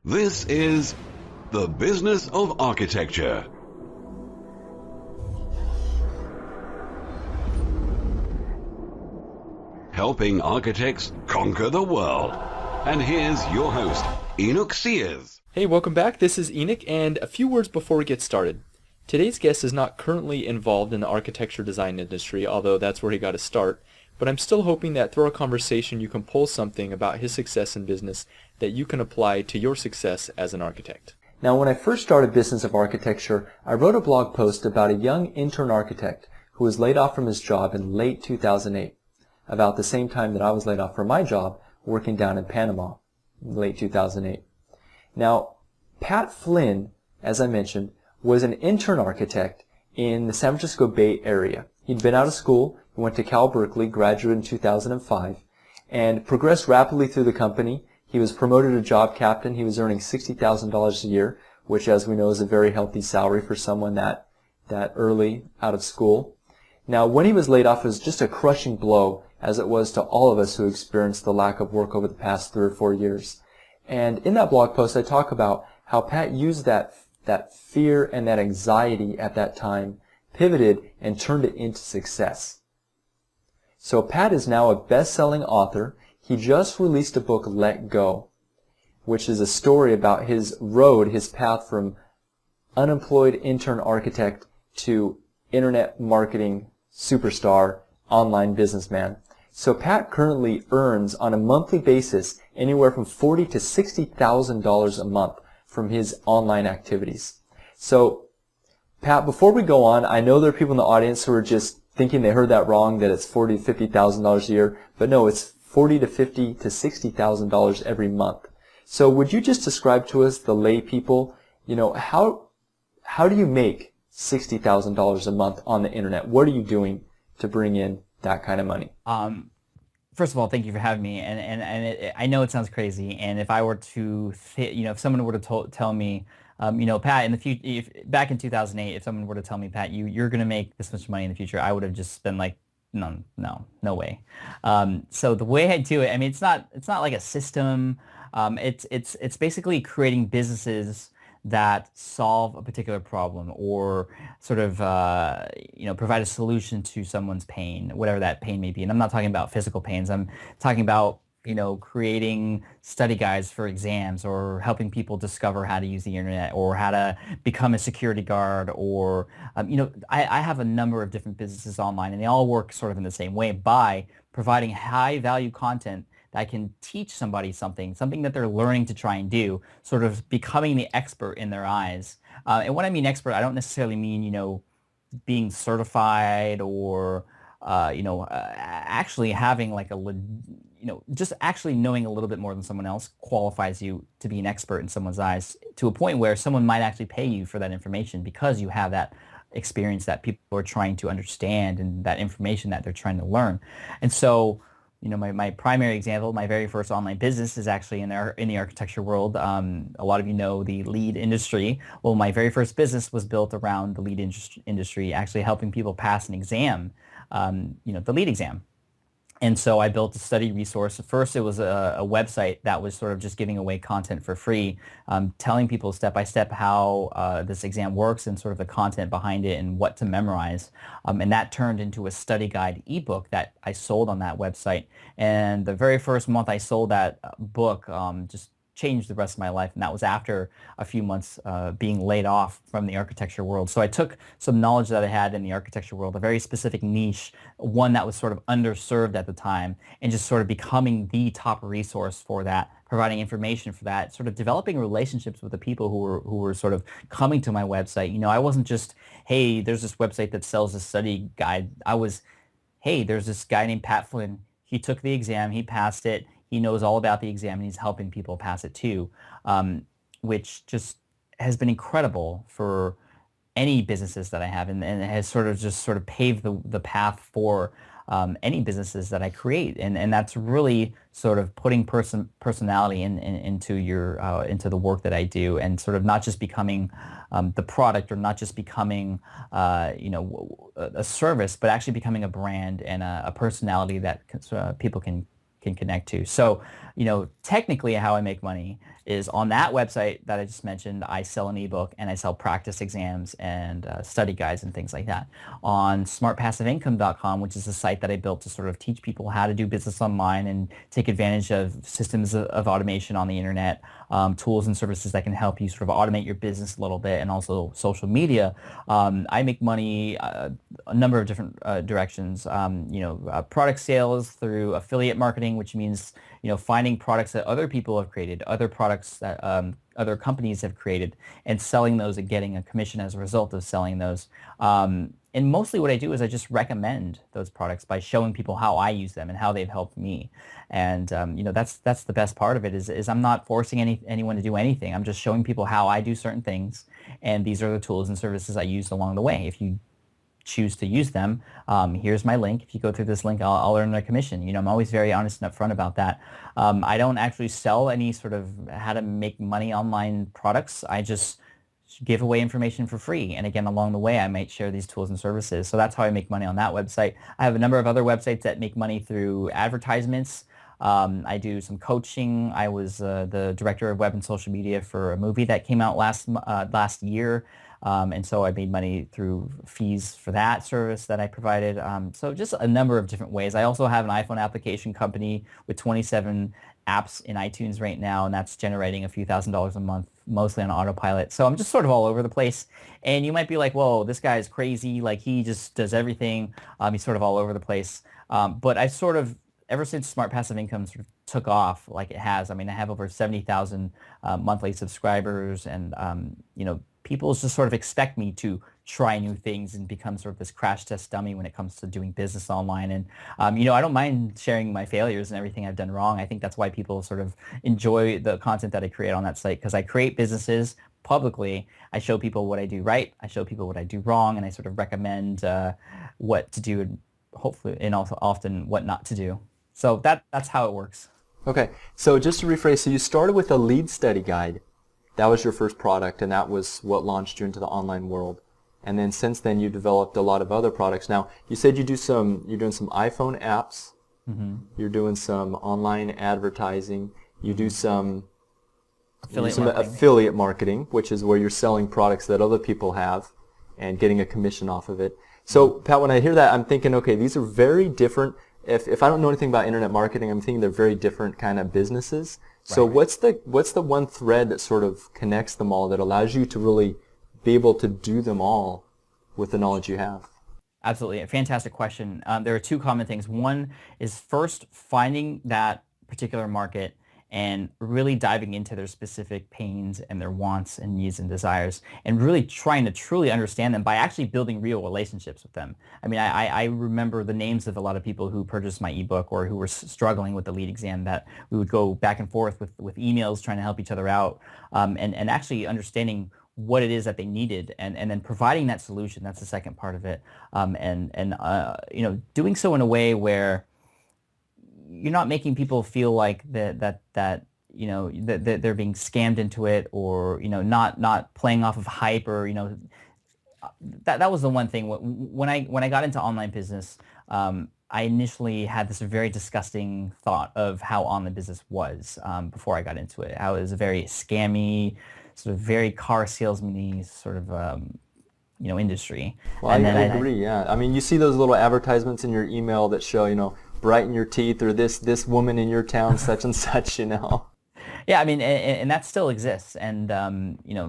This is The Business of Architecture. Helping architects conquer the world. And here's your host, Enoch Sears. Hey, welcome back. This is Enoch, and a few words before we get started. Today's guest is not currently involved in the architecture design industry, although that's where he got his start, but I'm still hoping that through our conversation you can pull something about his success in business that you can apply to your success as an architect. Now, when I first started Business of Architecture, I wrote a blog post about a young intern architect who was laid off from his job in late 2008, about the same time that I was laid off from my job working down in Panama in late 2008. Now, Pat Flynn, as I mentioned, was an intern architect in the San Francisco Bay Area. He'd been out of school, he went to Cal Berkeley, graduated in 2005, and progressed rapidly through the company. He was promoted to job captain. He was earning $60,000 a year, which, as we know, is a very healthy salary for someone that early out of school. Now, when he was laid off, it was just a crushing blow, as it was to all of us who experienced the lack of work over the past 3 or 4 years. And in that blog post, I talk about how Pat used that fear and that anxiety at that time, pivoted, and turned it into success. So Pat is now a best-selling author. He just released a book, Let Go, which is a story about his road, his path from unemployed intern architect to internet marketing superstar, online businessman. So Pat currently earns on a monthly basis anywhere from $40,000 to $60,000 a month from his online activities. So Pat, before we go on, I know there are people in the audience who are just thinking they heard that wrong, that it's $40,000 to $50,000 a year, but no, it's $40,000 to $50,000 to $60,000 every month. So would you just describe to us, the lay people, how do you make $60,000 a month on the internet? What are you doing to bring in that kind of money? First of all, thank you for having me. I know it sounds crazy. And if I were to, if someone were to tell me, Pat, in the future, back in 2008, if someone were to tell me, Pat, you're going to make this much money in the future, I would have just been like, no way. So the way I do it, I mean, it's not like a system. It's basically creating businesses that solve a particular problem or sort of, provide a solution to someone's pain, whatever that pain may be. And I'm not talking about physical pains. I'm talking about, creating study guides for exams or helping people discover how to use the internet or how to become a security guard or, I have a number of different businesses online and they all work sort of in the same way by providing high value content that can teach somebody something that they're learning to try and do, sort of becoming the expert in their eyes. And when I mean expert, I don't necessarily mean, being certified or, actually having like just actually knowing a little bit more than someone else qualifies you to be an expert in someone's eyes to a point where someone might actually pay you for that information because you have that experience that people are trying to understand and that information that they're trying to learn. And so, my primary example, my very first online business is actually in the architecture world. A lot of you know the lead industry. Well, my very first business was built around the lead industry, actually helping people pass an exam, the lead exam. And so I built a study resource. First, it was a website that was sort of just giving away content for free, telling people step by step how this exam works and sort of the content behind it and what to memorize. And that turned into a study guide ebook that I sold on that website. And the very first month I sold that book, just changed the rest of my life, and that was after a few months being laid off from the architecture world. So I took some knowledge that I had in the architecture world, a very specific niche, one that was sort of underserved at the time, and just sort of becoming the top resource for that, providing information for that, sort of developing relationships with the people who were sort of coming to my website. I wasn't just, hey, there's this website that sells a study guide. I was, hey, there's this guy named Pat Flynn. He took the exam, he passed it. He knows all about the exam, and he's helping people pass it too, which just has been incredible for any businesses that I have, and it has sort of paved the path for any businesses that I create, and that's really sort of putting personality into the work that I do, and sort of not just becoming the product or not just becoming a service, but actually becoming a brand and a personality that people can can connect to. So, technically how I make money is on that website that I just mentioned. I sell an ebook and I sell practice exams and study guides and things like that. On smartpassiveincome.com, which is a site that I built to sort of teach people how to do business online and take advantage of systems of automation on the internet, tools and services that can help you sort of automate your business a little bit, and also social media. I make money a number of different directions. Product sales through affiliate marketing, which means finding products that other people have created, other products that other companies have created, and selling those and getting a commission as a result of selling those. And mostly what I do is I just recommend those products by showing people how I use them and how they've helped me. And that's the best part of it is I'm not forcing anyone to do anything. I'm just showing people how I do certain things, and these are the tools and services I use along the way. If you choose to use them, here's my link. If you go through this link, I'll earn a commission. I'm always very honest and upfront about that. I don't actually sell any sort of how to make money online products. I just give away information for free. And again, along the way, I might share these tools and services. So that's how I make money on that website. I have a number of other websites that make money through advertisements. I do some coaching. I was the director of web and social media for a movie that came out last year. And so I made money through fees for that service that I provided. So just a number of different ways. I also have an iPhone application company with 27 apps in iTunes right now, and that's generating a few $1,000s a month, mostly on autopilot. So I'm just sort of all over the place. And you might be like, whoa, this guy is crazy. Like, he just does everything. He's sort of all over the place. But I sort of, ever since Smart Passive Income sort of took off like it has, I have over 70,000 monthly subscribers, and people just sort of expect me to try new things and become sort of this crash test dummy when it comes to doing business online. And, I don't mind sharing my failures and everything I've done wrong. I think that's why people sort of enjoy the content that I create on that site, because I create businesses publicly. I show people what I do right. I show people what I do wrong, and I sort of recommend what to do, and hopefully, and also often what not to do. So that's how it works. Okay. So just to rephrase, so you started with a lead study guide. That was your first product, and that was what launched you into the online world. And then since then, you developed a lot of other products. Now, you said you're doing some iPhone apps. Mm-hmm. You're doing some online advertising. You do some affiliate marketing, which is where you're selling products that other people have and getting a commission off of it. So, Pat, when I hear that, I'm thinking, okay, these are very different. If I don't know anything about internet marketing, I'm thinking they're very different kind of businesses. So right. What's the one thread that sort of connects them all, that allows you to really be able to do them all with the knowledge you have? Absolutely. A fantastic question. There are two common things. One is first finding that particular market and really diving into their specific pains and their wants and needs and desires, and really trying to truly understand them by actually building real relationships with them. I remember the names of a lot of people who purchased my ebook or who were struggling with the lead exam, that we would go back and forth with emails trying to help each other out, and actually understanding what it is that they needed, and then providing that solution. That's the second part of it. Doing so in a way where you're not making people feel like that they're being scammed into it, or not playing off of hype, or that was the one thing. When I got into online business, I initially had this very disgusting thought of how online business was before I got into it. How it was a very scammy, sort of very car salesman-y sort of industry. Well, I agree. Yeah, you see those little advertisements in your email that show brighten your teeth, or this woman in your town, such and such, Yeah, and that still exists, and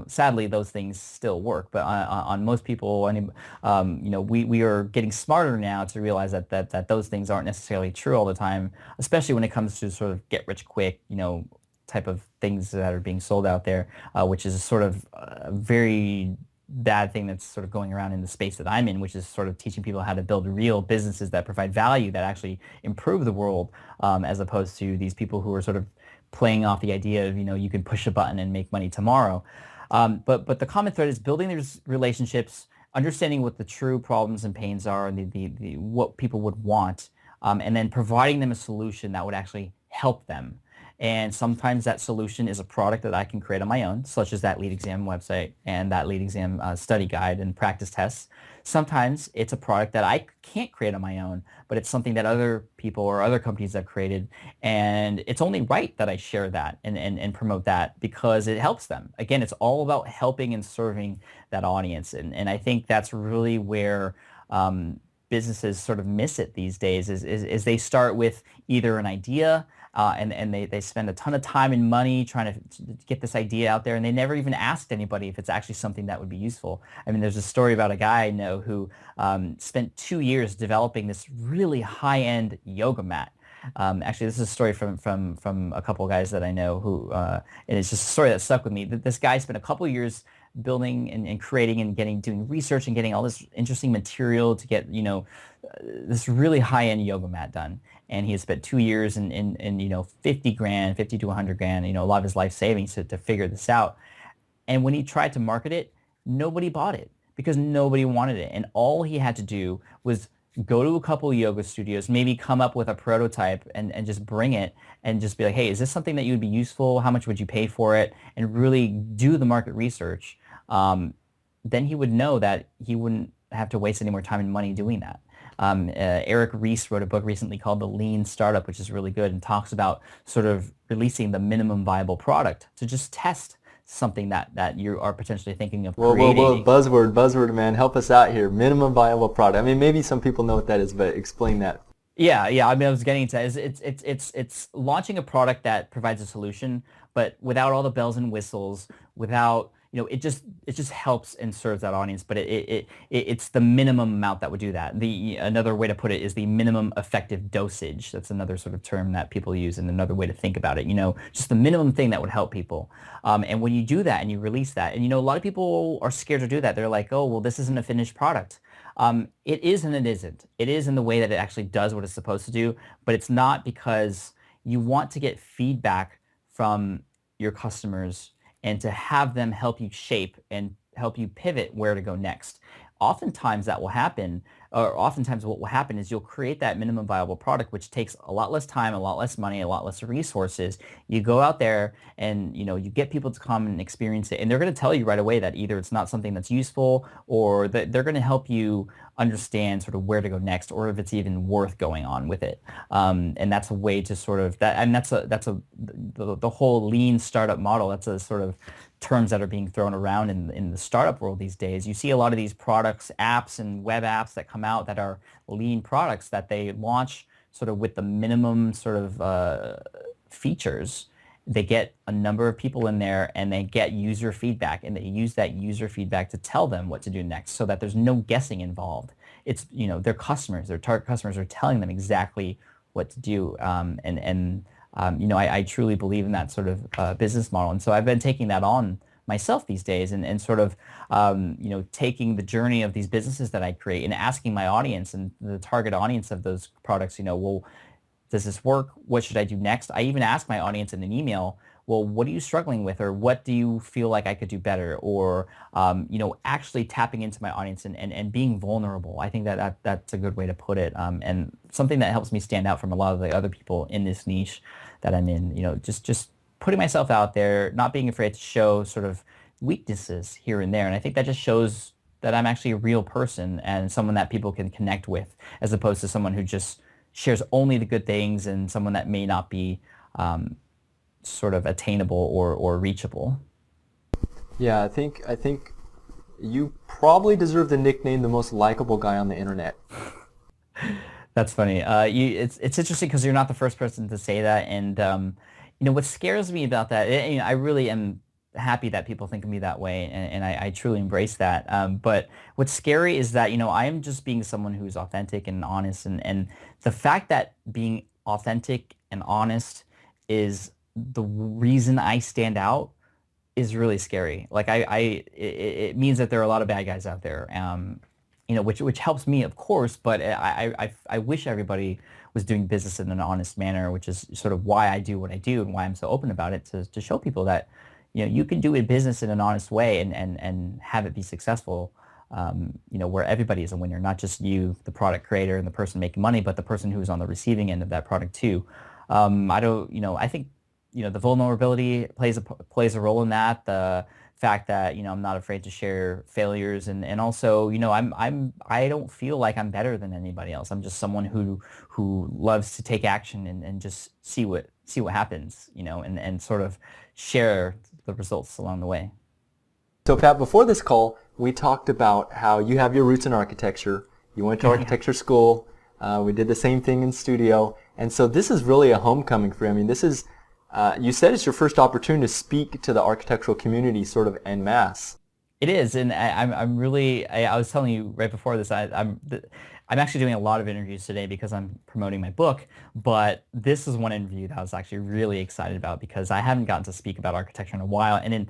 sadly those things still work. But on most people, we are getting smarter now to realize that those things aren't necessarily true all the time, especially when it comes to sort of get rich quick, type of things that are being sold out there, which is sort of a very bad thing that's sort of going around in the space that I'm in, which is sort of teaching people how to build real businesses that provide value, that actually improve the world, as opposed to these people who are sort of playing off the idea of, you can push a button and make money tomorrow. But the common thread is building these relationships, understanding what the true problems and pains are, and what people would want, and then providing them a solution that would actually help them. And sometimes that solution is a product that I can create on my own, such as that lead exam website and that lead exam study guide and practice tests. Sometimes it's a product that I can't create on my own, but it's something that other people or other companies have created. And it's only right that I share that and promote that because it helps them. Again, it's all about helping and serving that audience. And I think that's really where businesses sort of miss it these days is they start with either an idea and they spend a ton of time and money trying to get this idea out there, and they never even asked anybody if it's actually something that would be useful. I mean, there's a story about a guy I know who spent 2 years developing this really high-end yoga mat. Actually, this is a story from a couple of guys that I know who, and it's just a story that stuck with me. This guy spent a couple of years building and creating and doing research and getting all this interesting material to get, this really high-end yoga mat done. And he had spent 2 years and 50 grand, 50 to 100 grand, a lot of his life savings to figure this out. And when he tried to market it, nobody bought it because nobody wanted it. And all he had to do was go to a couple of yoga studios, maybe come up with a prototype and just bring it and just be like, hey, is this something that you would be useful? How much would you pay for it? And really do the market research. Then he would know that he wouldn't have to waste any more time and money doing that. Eric Ries wrote a book recently called The Lean Startup, which is really good and talks about sort of releasing the minimum viable product to just test something that you are potentially thinking of creating. Whoa, buzzword, man. Help us out here. Minimum viable product. I mean, maybe some people know what that is, but explain that. Yeah. I mean, I was getting to it's launching a product that provides a solution, but without all the bells and whistles, without it just helps and serves that audience, but it's the minimum amount that would do that. Another way to put it is the minimum effective dosage. That's another sort of term that people use and another way to think about it. Just the minimum thing that would help people. And when you do that and you release that, and a lot of people are scared to do that. They're like, oh, well, this isn't a finished product. It is and it isn't. It is in the way that it actually does what it's supposed to do, but it's not because you want to get feedback from your customers and to have them help you shape and help you pivot where to go next. Oftentimes that will happen, or oftentimes what will happen is you'll create that minimum viable product, which takes a lot less time, a lot less money, a lot less resources. You go out there and you get people to come and experience it, and they're going to tell you right away that either it's not something that's useful or that they're going to help you understand sort of where to go next, or if it's even worth going on with it. And that's a way to sort of that, and that's the whole lean startup model. That's a sort of terms that are being thrown around in the startup world these days. You see a lot of these products, apps and web apps that come out that are lean products that they launch sort of with the minimum sort of features. They get a number of people in there and they get user feedback, and they use that user feedback to tell them what to do next so that there's no guessing involved. It's, their customers, their target customers are telling them exactly what to do. I truly believe in that sort of business model. And so I've been taking that on myself these days and sort of, taking the journey of these businesses that I create and asking my audience and the target audience of those products, well, does this work? What should I do next? I even ask my audience in an email, well, what are you struggling with? Or what do you feel like I could do better? Or, actually tapping into my audience and being vulnerable. I think that's a good way to put it. And something that helps me stand out from a lot of the other people in this niche that I'm in, just putting myself out there, not being afraid to show sort of weaknesses here and there. And I think that just shows that I'm actually a real person and someone that people can connect with, as opposed to someone who just shares only the good things and someone that may not be sort of attainable or reachable. Yeah, I think you probably deserve the nickname the most likable guy on the internet. That's funny. It's interesting because you're not the first person to say that, and what scares me about that, I really am happy that people think of me that way, and I truly embrace that. But what's scary is that I am just being someone who's authentic and honest, and the fact that being authentic and honest is the reason I stand out is really scary. Like it means that there are a lot of bad guys out there. Which helps me, of course, but I wish everybody was doing business in an honest manner, which is sort of why I do what I do and why I'm so open about it, to show people that you can do a business in an honest way and have it be successful, where everybody is a winner, not just you, the product creator and the person making money, but the person who's on the receiving end of that product too. I think the vulnerability plays a role in that. The fact that I'm not afraid to share failures, and also I don't feel like I'm better than anybody else. I'm just someone who loves to take action and just see what happens, and sort of share the results along the way. So Pat, before this call, we talked about how you have your roots in architecture. You went to architecture school. We did the same thing in studio. And so this is really a homecoming for you. I mean, this is, you said it's your first opportunity to speak to the architectural community sort of en masse. It is, and I'm really, I was telling you right before this, I'm actually doing a lot of interviews today because I'm promoting my book, but this is one interview that I was actually really excited about because I haven't gotten to speak about architecture in a while. And then,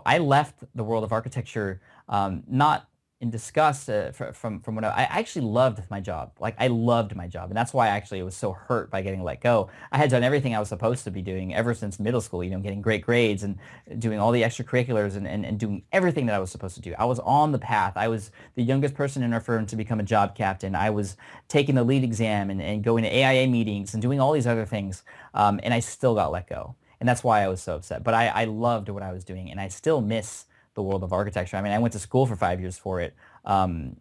I left the world of architecture not in disgust from what I actually loved my job. Like, I loved my job, and that's why actually I was so hurt by getting let go. I had done everything I was supposed to be doing ever since middle school, getting great grades and doing all the extracurriculars and doing everything that I was supposed to do. I was on the path. I was the youngest person in our firm to become a job captain. I was taking the lead exam and going to AIA meetings and doing all these other things, and I still got let go. And that's why I was so upset. But I loved what I was doing, and I still miss the world of architecture. I mean, I went to school for 5 years for it, and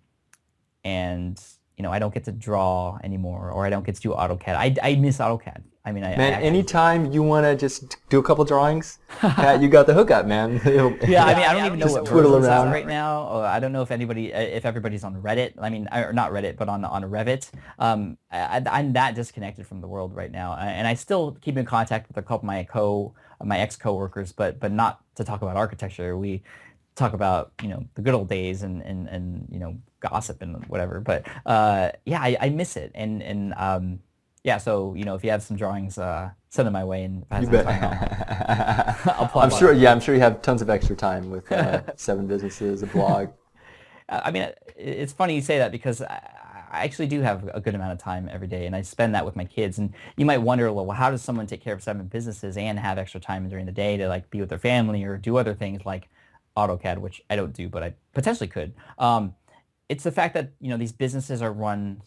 I don't get to draw anymore, or I don't get to do AutoCAD. I miss AutoCAD. I mean, anytime you want to just do a couple drawings, Pat, you got the hookup, man. Yeah, I mean, I don't even know what twiddle version around right now. I don't know if everybody's on Reddit. I mean, or not Reddit, but on Revit. I'm that disconnected from the world right now, and I still keep in contact with a couple of my ex-coworkers, but not to talk about architecture. We talk about the good old days and gossip and whatever. But yeah, I miss it, and yeah. So if you have some drawings, send them my way, and if I have You some bet. time, I'll plug I'm sure. Yeah, I'm sure you have tons of extra time with 7 businesses, a blog. I mean, it's funny you say that because I actually do have a good amount of time every day, and I spend that with my kids. And you might wonder, well, how does someone take care of 7 businesses and have extra time during the day to be with their family or do other things like AutoCAD, which I don't do, but I potentially could. It's the fact that these businesses are run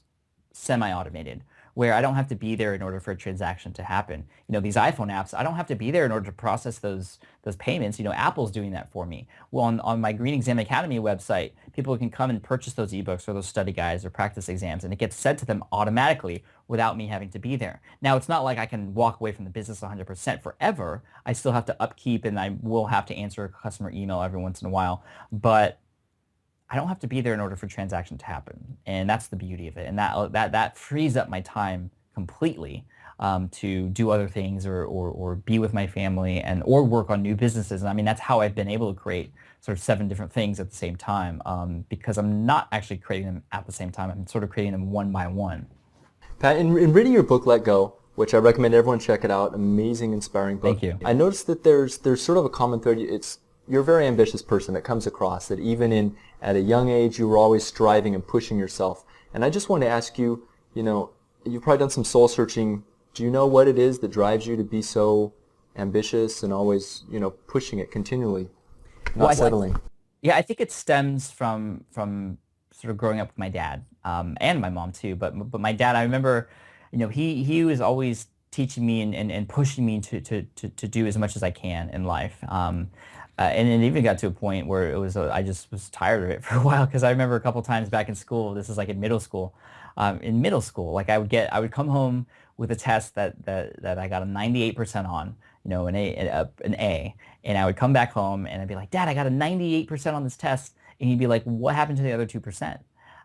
semi-automated, where I don't have to be there in order for a transaction to happen. These iPhone apps, I don't have to be there in order to process those payments. Apple's doing that for me. Well, on my Green Exam Academy website, people can come and purchase those ebooks or those study guides or practice exams, and it gets sent to them automatically without me having to be there. Now, it's not like I can walk away from the business 100% forever. I still have to upkeep, and I will have to answer a customer email every once in a while, but I don't have to be there in order for transaction to happen, and that's the beauty of it. And that frees up my time completely to do other things or be with my family or work on new businesses. And I mean, that's how I've been able to create sort of 7 different things at the same time, because I'm not actually creating them at the same time. I'm sort of creating them one by one. Pat, in reading your book, Let Go, which I recommend everyone check it out, amazing, inspiring book. Thank you. I noticed that there's sort of a common thread. You're a very ambitious person. It comes across that even at a young age, you were always striving and pushing yourself. And I just want to ask you, you've probably done some soul searching. Do you know what it is that drives you to be so ambitious and always, pushing it continually, not settling? Yeah, I think it stems from sort of growing up with my dad and my mom too. But my dad, I remember, he was always teaching me and pushing me to do as much as I can in life. And it even got to a point where I just was tired of it for a while, because I remember a couple times back in school. This is like in middle school. Like I would come home with a test that I got a 98% on, an A, and I would come back home and I'd be like, Dad, I got a 98% on this test, and he'd be like, what happened to the other 2%?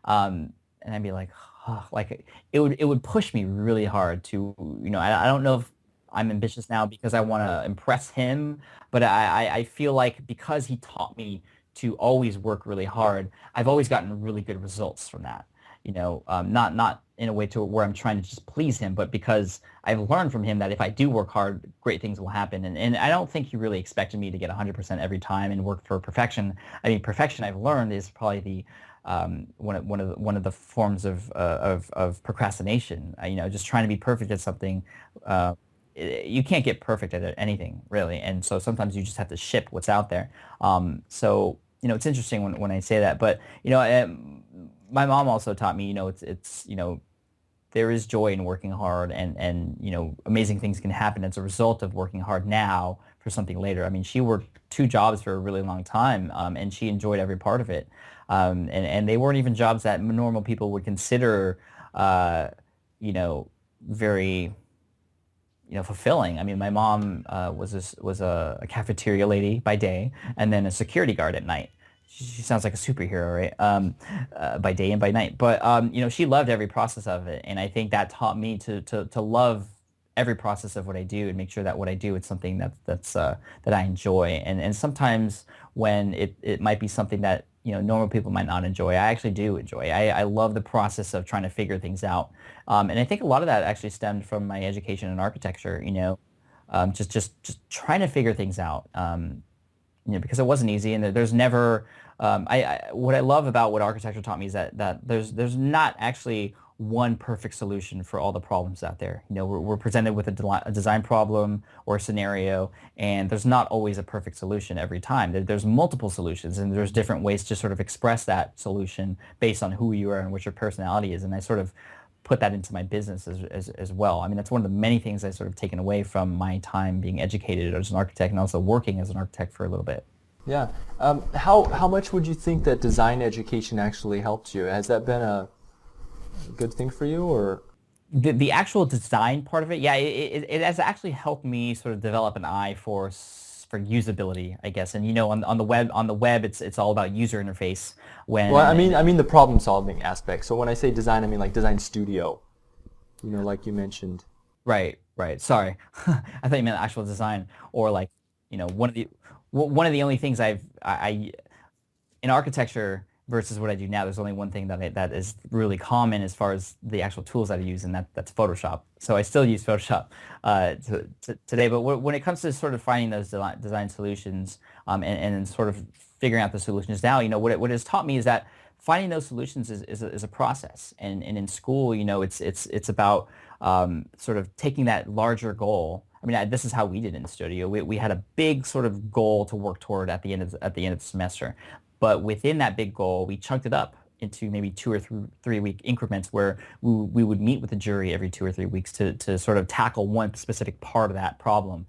And I'd be like, oh, like it would push me really hard to, I don't know if I'm ambitious now because I want to impress him, but I feel like because he taught me to always work really hard, I've always gotten really good results from that. Not in a way to where I'm trying to just please him, but because I've learned from him that if I do work hard, great things will happen. And I don't think he really expected me to get 100% every time and work for perfection. I mean, perfection, I've learned, is probably the one of the forms of procrastination. Just trying to be perfect at something. You can't get perfect at anything, really, and so sometimes you just have to ship what's out there. So it's interesting when I say that, but my mom also taught me, it's there is joy in working hard, and amazing things can happen as a result of working hard now for something later. I mean, she worked 2 jobs for a really long time, and she enjoyed every part of it. And they weren't even jobs that normal people would consider, very fulfilling. I mean, my mom was a cafeteria lady by day, and then a security guard at night. She sounds like a superhero, right? By day and by night. But she loved every process of it, and I think that taught me to love every process of what I do and make sure that what I do is something that I enjoy. And sometimes when it might be something that normal people might not enjoy, I actually do enjoy. I love the process of trying to figure things out, and I think a lot of that actually stemmed from my education in architecture. Just trying to figure things out. Because it wasn't easy, and there's never. What I love about what architecture taught me is that there's not actually one perfect solution for all the problems out there. We're presented with a design problem or a scenario, and there's not always a perfect solution every time. There's multiple solutions, and there's different ways to sort of express that solution based on who you are and what your personality is. And I sort of put that into my business as well. I mean, that's one of the many things I've sort of taken away from my time being educated as an architect and also working as an architect for a little bit. Yeah. How much would you think that design education actually helped you? Has that been a good thing for you, or? The actual design part of it, yeah, it has actually helped me sort of develop an eye for usability, I guess. And on the web it's all about user interface. Well, I mean the problem solving aspect. So when I say design, I mean like design studio. Like you mentioned. Right. Sorry, I thought you meant actual design, or like one of the only things I in architecture versus what I do now, there's only one thing that is really common as far as the actual tools that I use, and that's Photoshop. So I still use Photoshop today. But when it comes to sort of finding those design solutions, and sort of figuring out the solutions now, what it has taught me is that finding those solutions is a process. And in school, it's about sort of taking that larger goal. I mean, this is how we did in the studio. We had a big sort of goal to work toward at the end of the semester. But within that big goal, we chunked it up into maybe 2 or 3 week increments where we would meet with the jury every 2 or 3 weeks to sort of tackle one specific part of that problem,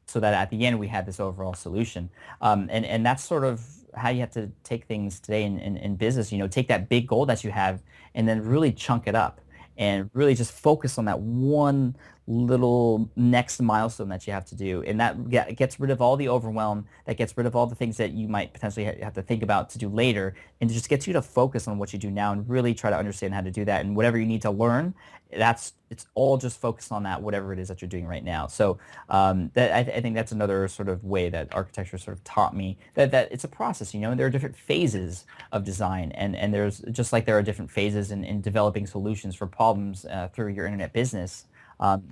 so that at the end we had this overall solution. And that's sort of how you have to take things today in business. Take that big goal that you have and then really chunk it up and really just focus on that one little next milestone that you have to do, and that gets rid of all the overwhelm, that gets rid of all the things that you might potentially have to think about to do later, and it just gets you to focus on what you do now and really try to understand how to do that. And whatever you need to learn, it's all just focused on that, whatever it is that you're doing right now. So I think that's another sort of way that architecture sort of taught me that it's a process, and there are different phases of design, and there's just like there are different phases in developing solutions for problems through your internet business. So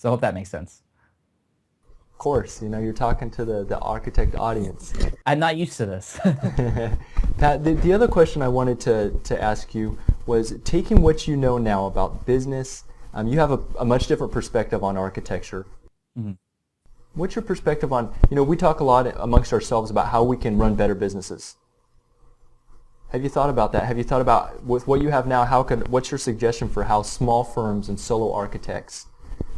I hope that makes sense. Of course, you're talking to the architect audience. I'm not used to this. Pat, the other question I wanted to ask you was, taking what you know now about business, you have a much different perspective on architecture. Mm-hmm. What's your perspective on, we talk a lot amongst ourselves about how we can run better businesses. Have you thought about that? Have you thought about, with what you have now, what's your suggestion for how small firms and solo architects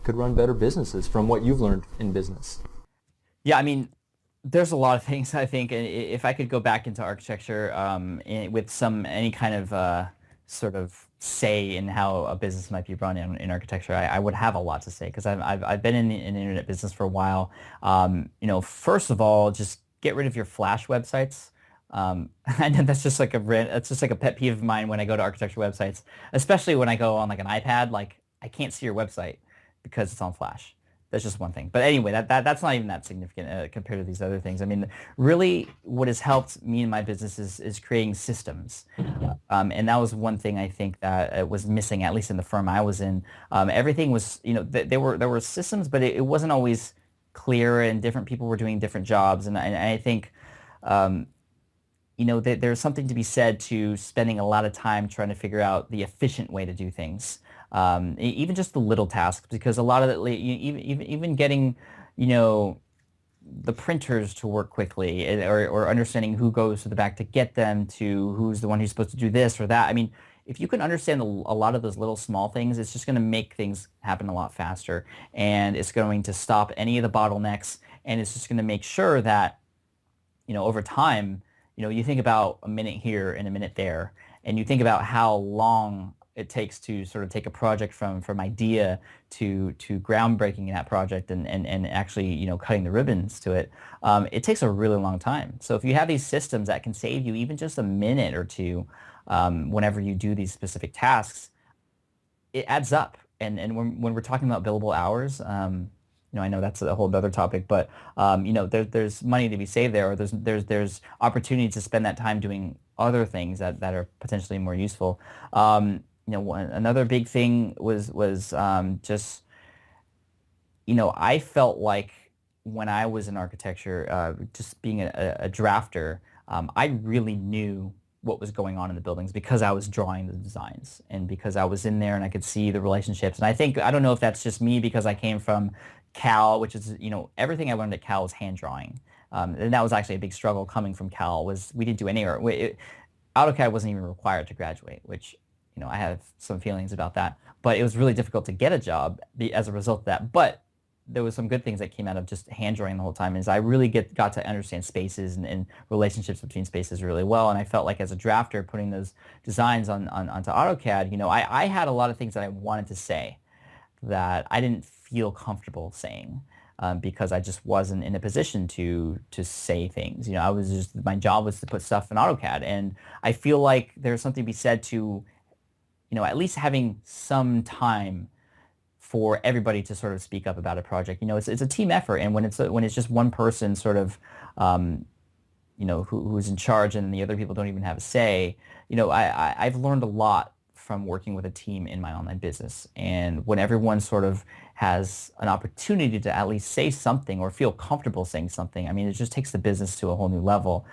could run better businesses from what you've learned in business? Yeah, I mean, there's a lot of things, I think. And if I could go back into architecture with any kind of sort of say in how a business might be run in architecture, I would have a lot to say, because I've been in the internet business for a while. First of all, just get rid of your Flash websites. And that's just like a pet peeve of mine when I go to architecture websites, especially when I go on like an iPad. Like, I can't see your website because it's on Flash. That's just one thing. But anyway, that's not even that significant compared to these other things. I mean, really, what has helped me in my business is creating systems, and that was one thing I think that was missing, at least in the firm I was in. Everything was, there were systems, but it wasn't always clear, and different people were doing different jobs, and I think. There's something to be said to spending a lot of time trying to figure out the efficient way to do things, even just the little tasks, because a lot of it, even getting, the printers to work quickly, or understanding who goes to the back to get them, to who's the one who's supposed to do this or that. I mean, if you can understand a lot of those little small things, it's just going to make things happen a lot faster, and it's going to stop any of the bottlenecks, and it's just going to make sure that, over time, you think about a minute here and a minute there, and you think about how long it takes to sort of take a project from idea to groundbreaking in that project and actually, cutting the ribbons to it. It takes a really long time. So if you have these systems that can save you even just a minute or two whenever you do these specific tasks, it adds up. And when we're talking about billable hours, I know that's a whole other topic, but there's money to be saved there, or there's opportunity to spend that time doing other things that are potentially more useful. Another big thing was just, I felt like when I was in architecture, just being a drafter, I really knew what was going on in the buildings because I was drawing the designs and because I was in there and I could see the relationships. And I don't know if that's just me because I came from Cal, which is, everything I learned at Cal was hand drawing. And that was actually a big struggle coming from Cal, was we didn't do any art. AutoCAD wasn't even required to graduate, which, I have some feelings about that. But it was really difficult to get a job as a result of that. But there was some good things that came out of just hand drawing the whole time, is I really got to understand spaces and relationships between spaces really well. And I felt like as a drafter, putting those designs onto AutoCAD, I had a lot of things that I wanted to say that I didn't feel comfortable saying because I just wasn't in a position to say things. My job was to put stuff in AutoCAD. And I feel like there's something to be said to, at least having some time for everybody to sort of speak up about a project. It's a team effort, and when it's just one person sort of, who's in charge, and the other people don't even have a say. I've learned a lot from working with a team in my online business, and when everyone sort of has an opportunity to at least say something or feel comfortable saying something, it just takes the business to a whole new level.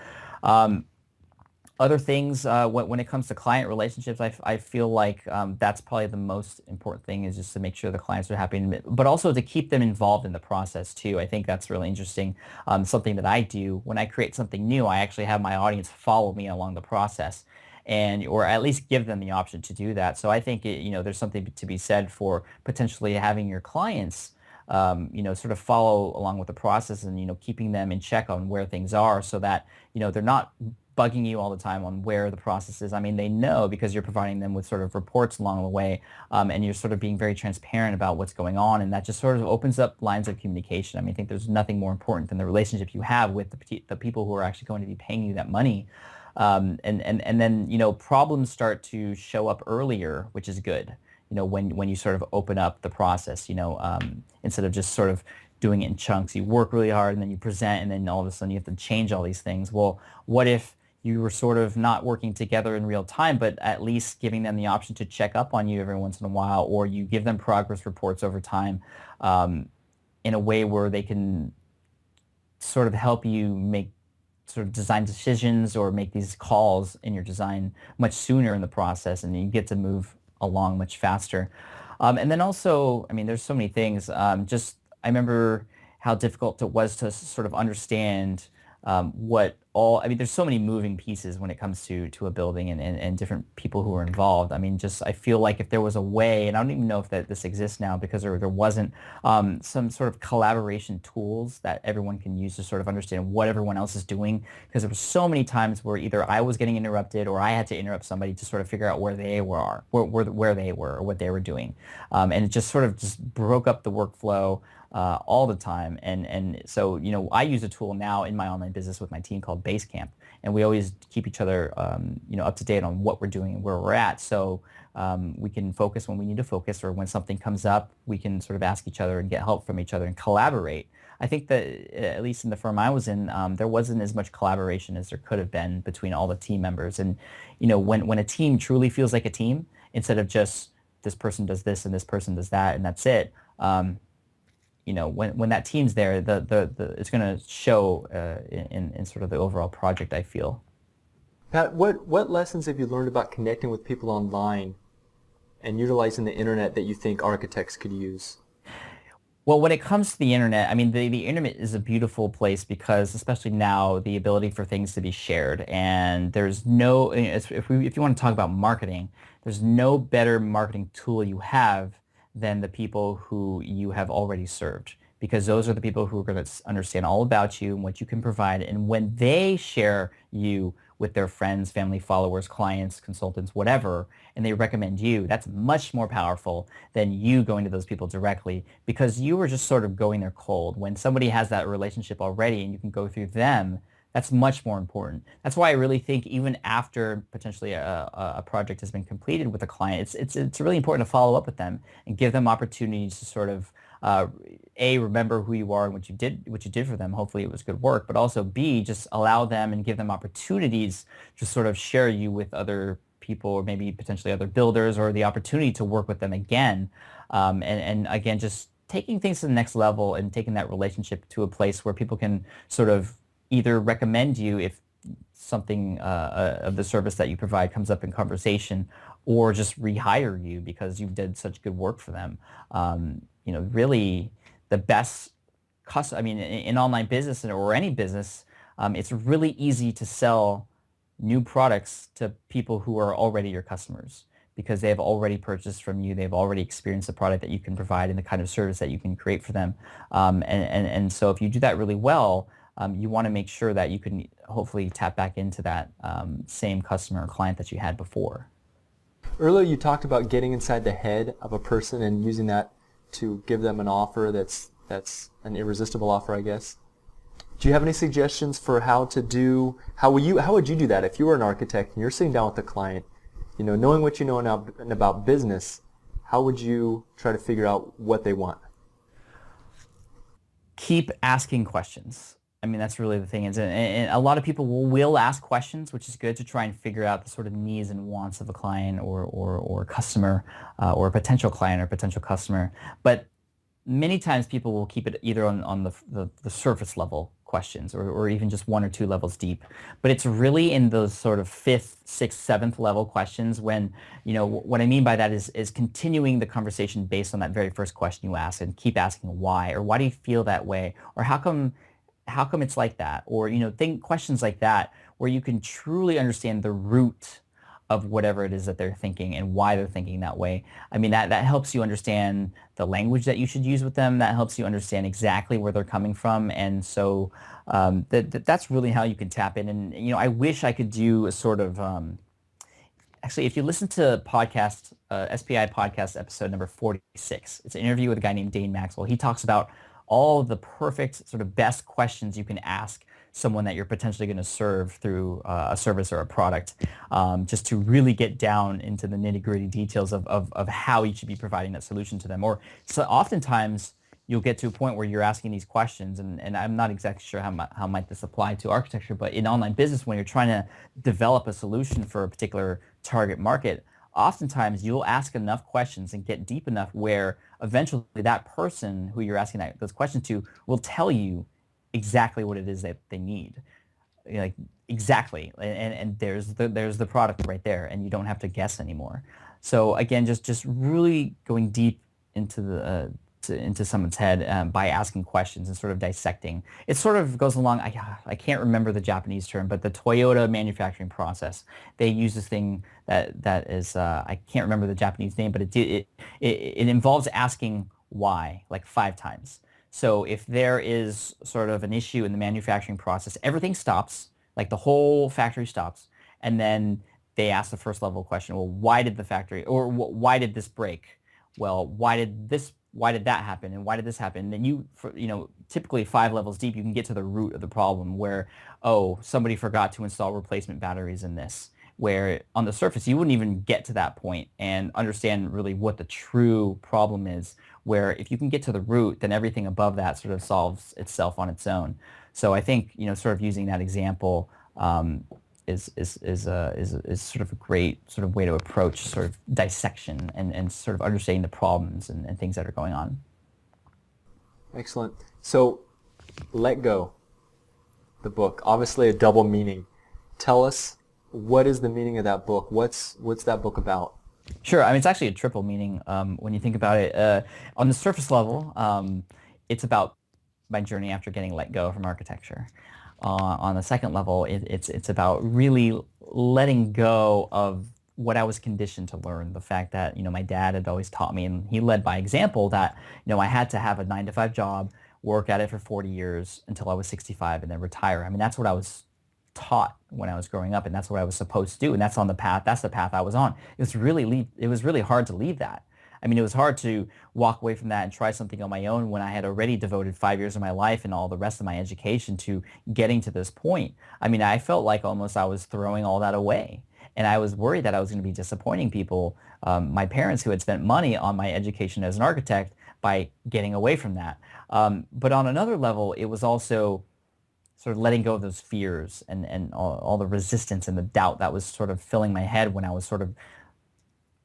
Other things, when it comes to client relationships, I feel like that's probably the most important thing, is just to make sure the clients are happy, but also to keep them involved in the process too. I think that's really interesting. Something that I do when I create something new, I actually have my audience follow me along the process, or at least give them the option to do that. So I think there's something to be said for potentially having your clients sort of follow along with the process, and keeping them in check on where things are, so that they're not bugging you all the time on where the process is. They know because you're providing them with sort of reports along the way, and you're sort of being very transparent about what's going on, and that just sort of opens up lines of communication. I think there's nothing more important than the relationship you have with the people who are actually going to be paying you that money. And then problems start to show up earlier, which is good. When you sort of open up the process, instead of just sort of doing it in chunks. You work really hard and then you present, and then all of a sudden you have to change all these things. Well, what if you were sort of not working together in real time, but at least giving them the option to check up on you every once in a while, or you give them progress reports over time in a way where they can sort of help you make sort of design decisions or make these calls in your design much sooner in the process, and you get to move along much faster. And then also, there's so many things. I remember how difficult it was to sort of understand there's so many moving pieces when it comes to a building and different people who are involved. I feel like if there was a way, and I don't even know if this exists now because there wasn't some sort of collaboration tools that everyone can use to sort of understand what everyone else is doing, because there were so many times where either I was getting interrupted or I had to interrupt somebody to sort of figure out where they were, or what they were doing. And it just sort of just broke up the workflow all the time. And so, I use a tool now in my online business with my team called Basecamp, and we always keep each other, up to date on what we're doing and where we're at. So we can focus when we need to focus, or when something comes up, we can sort of ask each other and get help from each other and collaborate. I think that at least in the firm I was in, there wasn't as much collaboration as there could have been between all the team members. And, when a team truly feels like a team, instead of just this person does this and this person does that and that's it, when that team's there, it's going to show in sort of the overall project, I feel. Pat, what lessons have you learned about connecting with people online and utilizing the internet that you think architects could use? Well, when it comes to the internet, I mean, the internet is a beautiful place because, especially now, the ability for things to be shared. And there's no, if you want to talk about marketing, there's no better marketing tool you have than the people who you have already served, because those are the people who are going to understand all about you and what you can provide. And when they share you with their friends, family, followers, clients, consultants, whatever, and they recommend you, that's much more powerful than you going to those people directly, because you were just sort of going there cold. When somebody has that relationship already and you can go through them, that's much more important. That's why I really think even after potentially a project has been completed with a client, it's really important to follow up with them and give them opportunities to sort of remember who you are and what you did for them. Hopefully it was good work, but also B, just allow them and give them opportunities to sort of share you with other people, or maybe potentially other builders, or the opportunity to work with them again. And again, just taking things to the next level and taking that relationship to a place where people can sort of either recommend you if something of the service that you provide comes up in conversation, or just rehire you because you did such good work for them. Really the best I mean, in online business or any business, it's really easy to sell new products to people who are already your customers, because they have already purchased from you. They've already experienced the product that you can provide and the kind of service that you can create for them. And so if you do that really well, you want to make sure that you can hopefully tap back into that same customer or client that you had before. Earlier you talked about getting inside the head of a person and using that to give them an offer that's an irresistible offer, I guess. Do you have any suggestions for how would you do that if you were an architect and you're sitting down with a client, knowing what you know now about business, how would you try to figure out what they want? Keep asking questions. I mean, that's really the thing. And a lot of people will ask questions, which is good to try and figure out the sort of needs and wants of a client or customer, or a potential client or potential customer. But many times people will keep it either on the surface level questions, or even just one or two levels deep. But it's really in those sort of fifth, sixth, seventh level questions when, what I mean by that is continuing the conversation based on that very first question you ask, and keep asking why, or why do you feel that way, or how come it's like that, or think questions like that, where you can truly understand the root of whatever it is that they're thinking and why they're thinking that way. I mean, that helps you understand the language that you should use with them. That helps you understand exactly where they're coming from. And so that's really how you can tap in. And, I wish I could do a sort of, actually, if you listen to SPI podcast episode number 46, it's an interview with a guy named Dane Maxwell. He talks about all of the perfect sort of best questions you can ask someone that you're potentially going to serve through a service or a product, just to really get down into the nitty-gritty details of how you should be providing that solution to them. Or so oftentimes you'll get to a point where you're asking these questions, and I'm not exactly sure how might this apply to architecture, but in online business, when you're trying to develop a solution for a particular target market, oftentimes you'll ask enough questions and get deep enough where eventually that person who you're asking those questions to will tell you exactly what it is that they need. Like, exactly. And there's the product right there, and you don't have to guess anymore. So again, just really going deep into into someone's head by asking questions and sort of dissecting. It sort of goes along, I can't remember the Japanese term, but the Toyota manufacturing process. They use this thing that is, I can't remember the Japanese name, but it involves asking why like 5 times. So if there is sort of an issue in the manufacturing process, everything stops, like the whole factory stops, and then they ask the first level question, well, why did the factory, or why did this break? Well, why did that happen, and why did this happen? And then typically 5 levels deep, you can get to the root of the problem where, somebody forgot to install replacement batteries in this, where on the surface, you wouldn't even get to that point and understand really what the true problem is, where if you can get to the root, then everything above that sort of solves itself on its own. So I think, sort of using that example is sort of a great sort of way to approach sort of dissection and sort of understanding the problems and things that are going on. Excellent. So, Let Go, the book, obviously a double meaning. Tell us, what is the meaning of that book? What's that book about? Sure. I mean, it's actually a triple meaning when you think about it. On the surface level, it's about my journey after getting let go from architecture. On the second level, it's about really letting go of what I was conditioned to learn. The fact that, my dad had always taught me, and he led by example, that, I had to have a 9 to 5 job, work at it for 40 years until I was 65 and then retire. I mean, that's what I was taught when I was growing up, and that's what I was supposed to do, and that's the path I was on. It was really hard to leave that. I mean, it was hard to walk away from that and try something on my own when I had already devoted 5 years of my life and all the rest of my education to getting to this point. I mean, I felt like almost I was throwing all that away. And I was worried that I was going to be disappointing people, my parents who had spent money on my education as an architect, by getting away from that. But on another level, it was also sort of letting go of those fears and all the resistance and the doubt that was sort of filling my head when I was sort of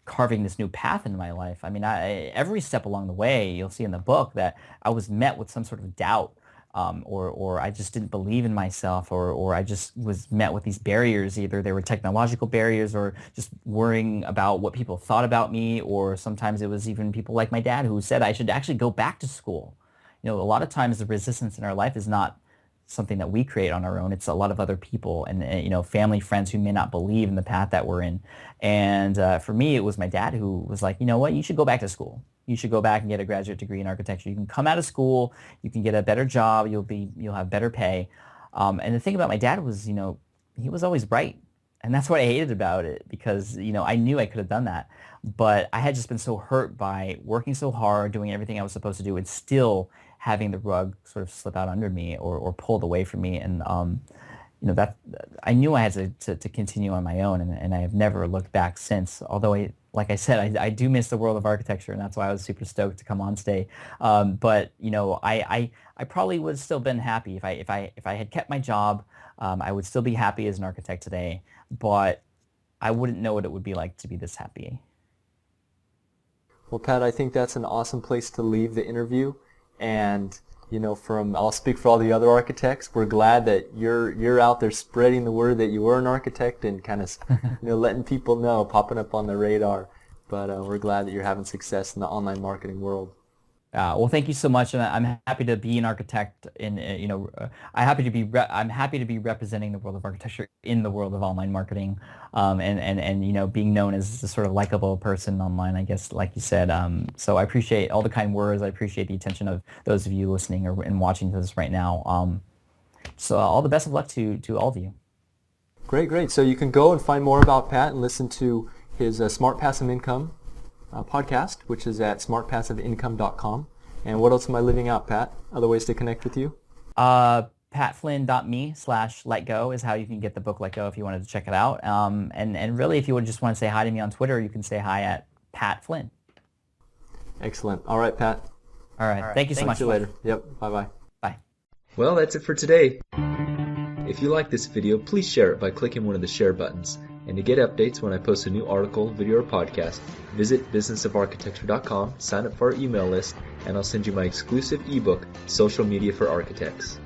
carving this new path in my life. I mean, every step along the way, you'll see in the book that I was met with some sort of doubt, or I just didn't believe in myself, or I just was met with these barriers. Either they were technological barriers, or just worrying about what people thought about me, or sometimes it was even people like my dad who said I should actually go back to school. A lot of times the resistance in our life is not something that we create on our own. It's a lot of other people and family, friends who may not believe in the path that we're in. And for me, it was my dad who was like, you know what, you should go back to school. You should go back and get a graduate degree in architecture. You can come out of school, you can get a better job, you'll have better pay. And the thing about my dad was, he was always right. And that's what I hated about it, because, I knew I could have done that. But I had just been so hurt by working so hard, doing everything I was supposed to do, and still having the rug sort of slip out under me or pulled away from me. And, that I knew I had to continue on my own, and I have never looked back since. Although, like I said, I do miss the world of architecture, and that's why I was super stoked to come on today. But, I probably would have still been happy if I had kept my job. I would still be happy as an architect today, but I wouldn't know what it would be like to be this happy. Well, Pat, I think that's an awesome place to leave the interview. And, I'll speak for all the other architects. We're glad that you're out there spreading the word that you were an architect and kind of, letting people know, popping up on the radar. But we're glad that you're having success in the online marketing world. Well, thank you so much, and I'm happy to be an architect. I'm happy to be representing the world of architecture in the world of online marketing, and being known as a sort of likable person online, I guess, like you said. So I appreciate all the kind words. I appreciate the attention of those of you listening and watching this right now. So all the best of luck to all of you. Great. So you can go and find more about Pat and listen to his Smart Passive Income podcast, which is at smartpassiveincome.com. And what else am I leaving out, Pat? Other ways to connect with you? patflynn.me/letgo is how you can get the book Let Go if you wanted to check it out. And really, if you would just want to say hi to me on Twitter, you can say hi at Pat Flynn. Excellent. All right, Pat. All right. Thank you so much. See you later. Yep. Bye-bye. Bye. Well, that's it for today. If you like this video, please share it by clicking one of the share buttons. And to get updates when I post a new article, video, or podcast, visit businessofarchitecture.com, sign up for our email list, and I'll send you my exclusive ebook, Social Media for Architects.